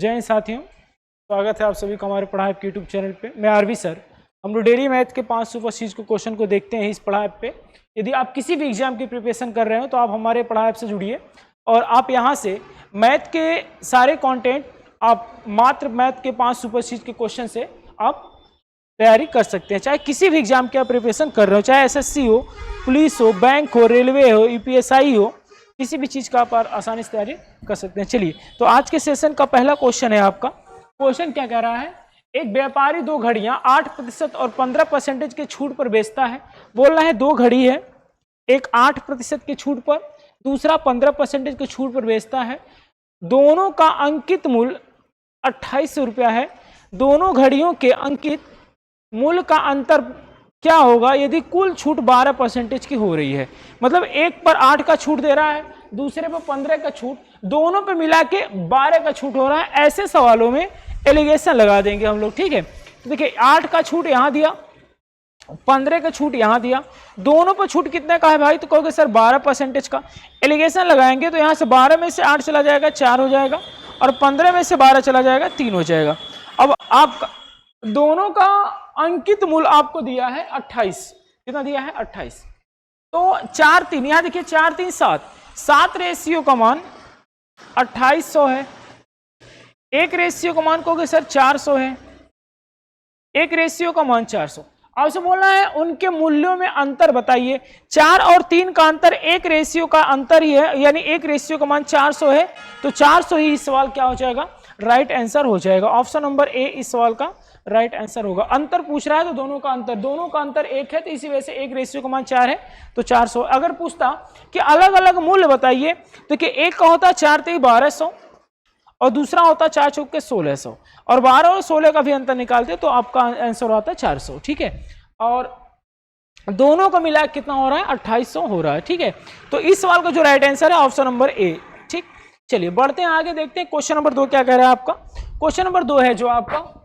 जय हिंद साथियों, स्वागत है आप सभी का हमारे पढ़ाई के यूट्यूब चैनल पे। मैं आरवी सर। हम लोग डेली मैथ के 5 सुपर सीरीज को क्वेश्चन को देखते हैं इस पढ़ाई पे। यदि आप किसी भी एग्जाम की प्रिपरेशन कर रहे हो तो आप हमारे पढ़ाई ऐप से जुड़िए और आप यहाँ से मैथ के सारे कंटेंट आप मात्र मैथ के 5 सुपर सीरीज के क्वेश्चन से आप तैयारी कर सकते हैं। चाहे किसी भी एग्जाम की आप प्रिपरेशन कर रहे हो, चाहे एसएससी हो, पुलिस हो, बैंक हो, रेलवे हो, यूपीएसआई हो, किसी भी चीज का आप आसानी से तैयारी कर सकते हैं। चलिए, तो आज के सेशन का पहला क्वेश्चन है आपका। क्वेश्चन क्या कह रहा है? एक व्यापारी 2 घड़ियां 8% और 15% के छूट पर बेचता है। बोल रहा है 2 घड़ी है, एक 8% की छूट पर, दूसरा 15% की छूट पर बेचता है। दोनों का अंकित मूल्य 2800 रुपया है। दोनों घड़ियों के अंकित मूल्य का अंतर क्या होगा यदि कुल छूट 12% की हो रही है? मतलब एक पर 8 का छूट दे रहा है, दूसरे पर 15 का छूट, दोनों पे मिला के 12 का छूट हो रहा है। ऐसे सवालों में एलिगेशन लगा देंगे हम लोग, ठीक है। तो देखिए 8 का छूट यहां दिया, 15 का छूट यहां दिया, दोनों पर छूट कितने का है भाई? तो कहोगे सर 12% का। एलिगेशन लगाएंगे तो यहां से 12 में से 8 चला जाएगा 4 हो जाएगा, और 15 में से 12 चला जाएगा 3 हो जाएगा। अब आप दोनों का अंकित मूल्य आपको दिया है 28। कितना दिया है? 28। तो 4 3, यहां देखिए 4 3 7 रेशियो का मान 2800 है। एक रेशियो का मान कहोगे सर 400 है। एक रेशियो का मान 400। आपसे बोलना है उनके मूल्यों में अंतर बताइए। 4 और 3 का अंतर एक रेशियो का अंतर ही है, यानी एक रेशियो का मान 400 है। तो 400 ही इस सवाल क्या हो जाएगा? राइट आंसर हो जाएगा। ऑप्शन नंबर ए इस सवाल का राइट आंसर होगा। अंतर पूछ रहा है तो दोनों का अंतर 1 है, तो इसी वजह से एक रेशियो का मान 4 है तो 400। अगर पूछता कि अलग अलग मूल्य बताइए तो कि एक का होता 4 3 1200 और दूसरा होता 4 चौके 1600, और 12 और 16 का भी अंतर निकालते तो आपका आंसर होता है 400, ठीक है। और दोनों का मिला कितना हो रहा है? 2800 हो रहा है, ठीक है। तो इस सवाल का जो राइट आंसर है ऑप्शन नंबर ए, ठीक। चलिए बढ़ते हैं आगे, देखते हैं क्वेश्चन नंबर 2 क्या कह रहा है आपका। क्वेश्चन नंबर 2 है जो आपका,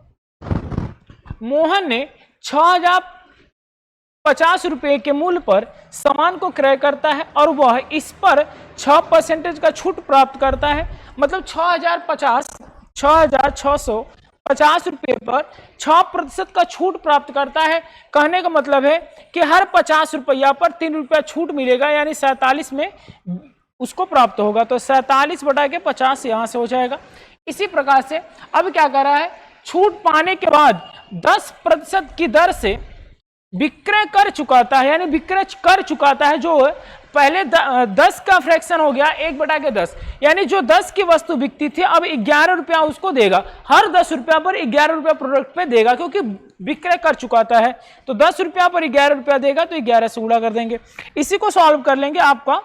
मोहन ने 6050 रुपए के मूल्य पर सामान को क्रय करता है और वह इस पर 6% का छूट प्राप्त करता है। मतलब 6650 रुपए पर 6% का छूट प्राप्त करता है। कहने का मतलब है कि हर 50 रुपया पर 3 रुपया छूट मिलेगा, यानी 47 में उसको प्राप्त होगा। तो 47/50 यहां से हो जाएगा। इसी प्रकार से अब क्या कर रहा है? छूट पाने के बाद 10% की दर से विक्रय कर चुकाता है, यानी विक्रय कर चुकाता है। जो पहले 10 का फ्रैक्शन हो गया 1/10, यानी जो 10 की वस्तु बिकती थी अब 11 रुपया उसको देगा। हर 10 रुपया पर 11 रुपया प्रोडक्ट पे देगा, क्योंकि विक्रय कर चुकाता है। तो 10 रुपया पर 11 रुपया देगा तो 11 से गुणा कर देंगे। इसी को सॉल्व कर लेंगे, आपका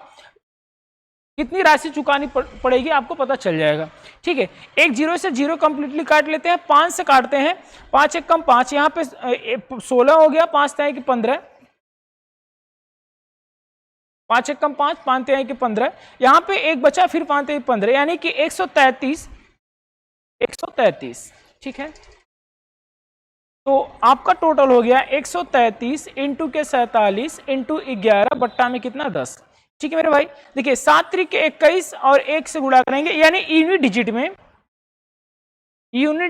कितनी राशि चुकानी पड़ेगी आपको पता चल जाएगा, ठीक है। एक 0 से 0 कंप्लीटली काट लेते हैं, 5 से काटते हैं, 5 1 कम 5, यहाँ पे 16 हो गया, 5 3 की 15, 5 1 कम 5, 5 3 की 15, यहाँ पे एक बचा, फिर 5 3 15, यानी कि 133, ठीक है। तो आपका टोटल हो गया 133 इंटू के 47 इंटू 11 बट्टा में कितना? 10, ठीक है मेरे भाई। देखिए 7 3 के 21 और 1 से गुणा करेंगे, यानी यूनिट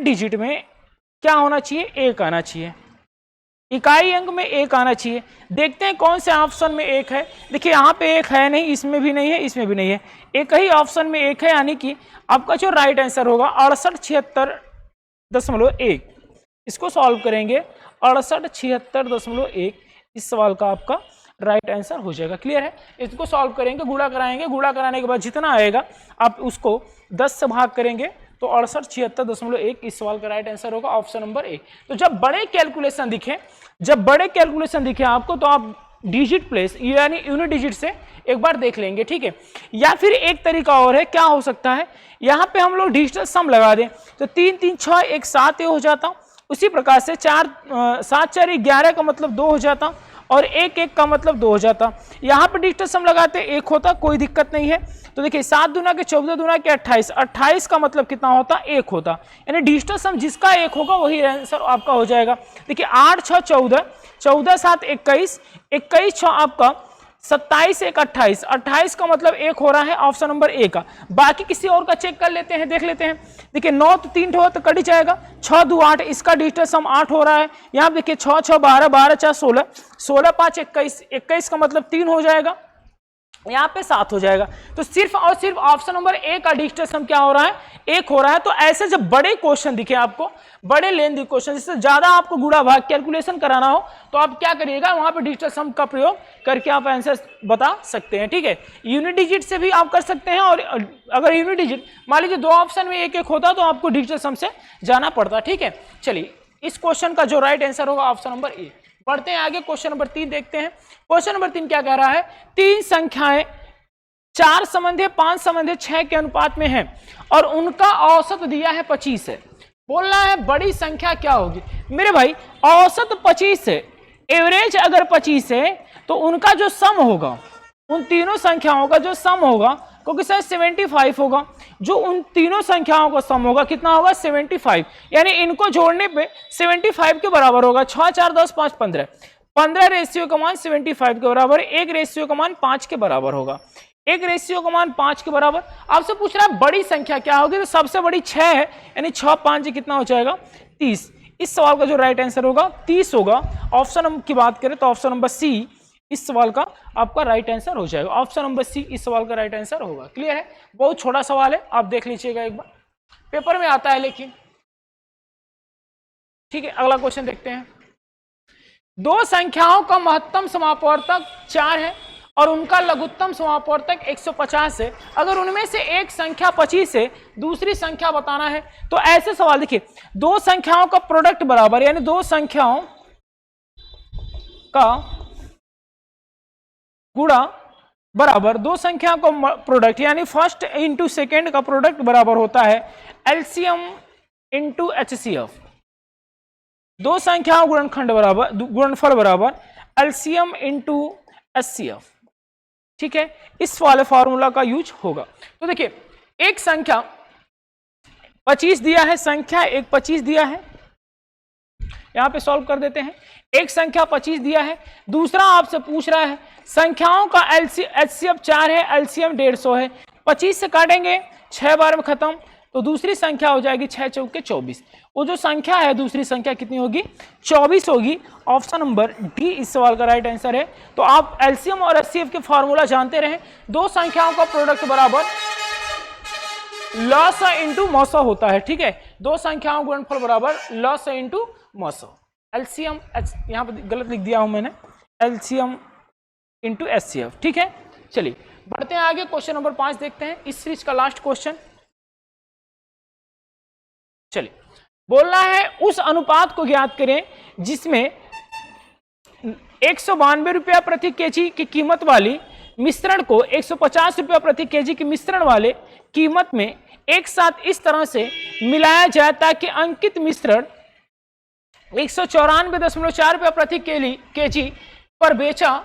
डिजिट में क्या होना चाहिए? 1 आना चाहिए। इकाई अंक में 1 आना चाहिए। देखते हैं कौन से ऑप्शन में 1 है। देखिए यहाँ पे 1 है नहीं, इसमें भी नहीं है, इसमें भी नहीं है, एक ही ऑप्शन में 1 है, यानी कि आपका जो राइट आंसर होगा 6876.1। इसको सॉल्व करेंगे 6876.1 इस सवाल का आपका राइट आंसर हो जाएगा। क्लियर है? इसको सॉल्व करेंगे, गुणा कराएंगे, गुणा कराने के बाद जितना आएगा आप उसको 10 से भाग करेंगे तो 6876.1 इस सवाल का राइट आंसर होगा, ऑप्शन नंबर ए। तो जब बड़े कैलकुलेशन दिखे आपको तो आप डिजिट प्लेस यानी यूनिट डिजिट से एक बार देख लेंगे, ठीक है। या फिर एक तरीका और है, क्या हो सकता है? यहाँ पे हम लोग डिजिटल सम लगा दें तो 3 3 6 1 7 हो जाता। उसी प्रकार से 4 7 4 11 का मतलब 2 हो जाता, और 1 1 का मतलब 2 हो जाता। यहाँ पे डिजिटल सम लगाते 1 होता, कोई दिक्कत नहीं है। तो देखिए 7 दूना के 14 दूना के 28, 28 का मतलब कितना होता? 1 होता, यानी डिजिटल सम जिसका 1 होगा वही आंसर आपका हो जाएगा। देखिए 8 6 14, 14 7 21, 21 6 आपका 27 एक 28, 28 का मतलब 1 हो रहा है ऑप्शन नंबर ए का। बाकी किसी और का चेक कर लेते हैं, देख लेते हैं। देखिए 9 तो 3 हो तो कट जाएगा, 6 2 8, इसका डिजिटल सम 8 हो रहा है। यहाँ पे देखिए 6 6 12, 12 4 16, 16 5 21, 21 का मतलब 3 हो जाएगा, यहाँ पे 7 हो जाएगा। तो सिर्फ और सिर्फ ऑप्शन नंबर ए का डिजिटल सम क्या हो रहा है, 1 हो रहा है। तो ऐसे जब बड़े क्वेश्चन दिखे आपको, बड़े लेंथी क्वेश्चन, जिससे ज्यादा आपको गुणा भाग कैलकुलेशन कराना हो, तो आप क्या करिएगा, वहां पे डिजिटल सम का प्रयोग करके आप आंसर बता सकते हैं। ठीक है, यूनिट डिजिट से भी आप कर सकते हैं, और अगर यूनिट डिजिट मान लीजिए 2 ऑप्शन में एक एक होता तो आपको डिजिटल सम से जाना पड़ता। ठीक है, चलिए इस क्वेश्चन का जो राइट आंसर होगा ऑप्शन नंबर ए। बढ़ते हैं आगे, क्वेश्चन नंबर 3 देखते हैं। क्वेश्चन नंबर 3 क्या कह रहा है, 3 संख्याएं 4 संबंधी 5 संबंधी 6 के अनुपात में है और उनका औसत दिया है 25 है। बोलना है बड़ी संख्या क्या होगी। मेरे भाई औसत 25 है, एवरेज अगर 25 है तो उनका जो सम होगा, उन तीनों संख्याओं का जो सम होगा, क्योंकि सर 75 होगा, जो उन तीनों संख्याओं का सम होगा कितना होगा 75, यानी इनको जोड़ने पे 75 के बराबर होगा। 6 4 10 5 15, 15 रेशियो का मान 75 के बराबर, 1 रेशियो का मान 5 के बराबर होगा, 1 रेशियो का मान 5 के बराबर। आपसे पूछ रहा है बड़ी संख्या क्या होगी, तो सबसे बड़ी 6 है, यानी 6 5 कितना हो जाएगा 30। इस सवाल का जो राइट आंसर होगा 30 होगा। ऑप्शन की बात करें तो ऑप्शन नंबर सी इस सवाल का आपका राइट आंसर हो जाएगा। ऑप्शन नंबर सी इस सवाल का राइट आंसर होगा। क्लियर है, बहुत छोटा सवाल है, आप देख लीजिएगा एक बार, पेपर में आता है लेकिन। ठीक है, अगला क्वेश्चन देखते हैं। 2 संख्याओं का महत्तम समापवर्तक 4 है और उनका लघुत्तम समापवर्तक 150 है। अगर उनमें से एक संख्या 25 है, दूसरी संख्या बताना है। तो ऐसे सवाल देखिए, 2 संख्याओं का प्रोडक्ट बराबर, यानी 2 संख्याओं का गुणा बराबर, 2 संख्याओं का प्रोडक्ट यानी फर्स्ट इंटू सेकेंड का प्रोडक्ट बराबर होता है एलसीएम इंटू एचसीएफ। 2 संख्याओं गुणनखंड बराबर, गुणनफल बराबर एलसीएम इंटू एचसीएफ। ठीक है, इस वाले फॉर्मूला का यूज होगा। तो देखिए एक संख्या 25 दिया है, संख्या एक 25 दिया है, यहां पे सॉल्व कर देते हैं। एक संख्या 25 दिया है, दूसरा आपसे पूछ रहा है संख्याओं का एचसीएफ 4 है, एलसीएम 150 है। 25 से काटेंगे 6 बार में खत्म, तो दूसरी संख्या हो जाएगी 6 चौके 24। वो जो संख्या है दूसरी संख्या कितनी होगी 24 होगी। ऑप्शन नंबर डी इस सवाल का राइट आंसर है। तो आप एलसीएम और एचसीएफ के फॉर्मूला जानते रहे, 2 संख्याओं का प्रोडक्ट बराबर लॉसा इंटू मौसा होता है। ठीक है, 2 संख्याओं गुणनफल बराबर लॉसा इंटू मौसा। एलसीएम यहां पर गलत लिख दिया हूं मैंने, एलसीएम इंटू एचसीएफ। ठीक है, चलिए बढ़ते हैं आगे, क्वेश्चन नंबर 5 देखते हैं, इस सीरीज का लास्ट क्वेश्चन। चलिए बोलना है उस अनुपात को ज्ञात करें जिसमें 192 रुपया प्रति केजी की कीमत वाली मिश्रण को 150 रुपया प्रति केजी की मिश्रण वाले कीमत में एक साथ इस तरह से मिलाया जाए ताकि अंकित मिश्रण 194.4 रुपया प्रति केजी पर बेचा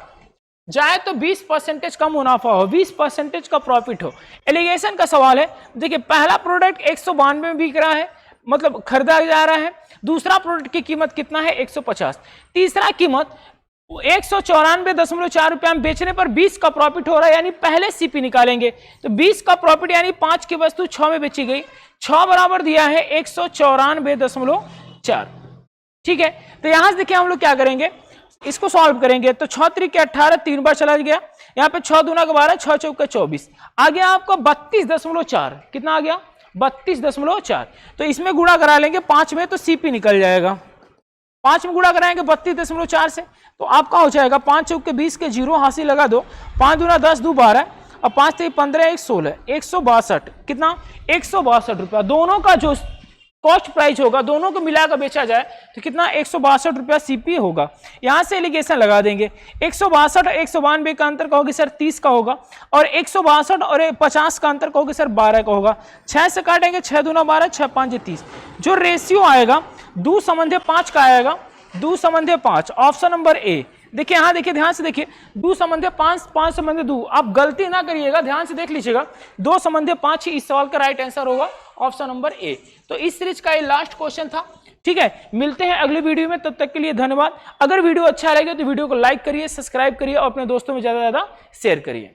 जाए तो 20% का मुनाफा हो, 20% का प्रॉफिट हो। एलिगेशन का सवाल है। देखिए पहला प्रोडक्ट 192 में बिक रहा है, मतलब खरीदा जा रहा है, दूसरा प्रोडक्ट की कीमत कितना है 150, तीसरा कीमत 194.4 रुपया में बेचने पर 20 का प्रॉफिट हो रहा है, यानी पहले सीपी निकालेंगे तो 20 का प्रॉफिट यानी 5 की वस्तु 6 में बेची गई, 6 बराबर दिया है 194.4। ठीक है, तो यहां से देखिए हम लोग क्या करेंगे, इसको सॉल्व करेंगे तो 6 3 के 18 3 बार चला गया, यहाँ पे 6 दूना के 12, 6 चौके 24, आ गया आपका 32.4। कितना आ गया 32.4। तो इसमें गुणा करा लेंगे 5 में तो सीपी निकल जाएगा, 5 में गुणा कराएंगे 32.4 से, तो आपका हो जाएगा 5 चौके 20 के 0 हासिल लगा दो, 5 दूना 10 2 12 और 5 3 15 1 16, 162। कितना 162 रुपया। दोनों का जो कॉस्ट प्राइस होगा, दोनों को मिलाकर बेचा जाए तो कितना 162 रुपया सीपी होगा। यहां से एलिगेशन लगा देंगे, 162 और 192 का अंतर कहोगे सर 30 का होगा, और 162 और 50 का अंतर कहोगे सर 12 का होगा। 6 से काटेंगे 6 दूना 12, 6 5 30। जो रेशियो आएगा 2 संबंधी 5 का आएगा, 2 संबंधी 5, ऑप्शन नंबर ए। देखिए यहां देखिए ध्यान से देखिए, 2 संबंधी 5, 5 संबंधी 2, आप गलती ना करिएगा, ध्यान से देख लीजिएगा, 2 संबंधी 5 ही इस सवाल का राइट आंसर होगा, ऑप्शन नंबर ए। तो इस सीरीज का ये लास्ट क्वेश्चन था। ठीक है, मिलते हैं अगले वीडियो में, तब तक के लिए धन्यवाद। अगर वीडियो अच्छा लगे तो वीडियो को लाइक करिए, सब्सक्राइब करिए और अपने दोस्तों में ज्यादा से ज्यादा शेयर करिए।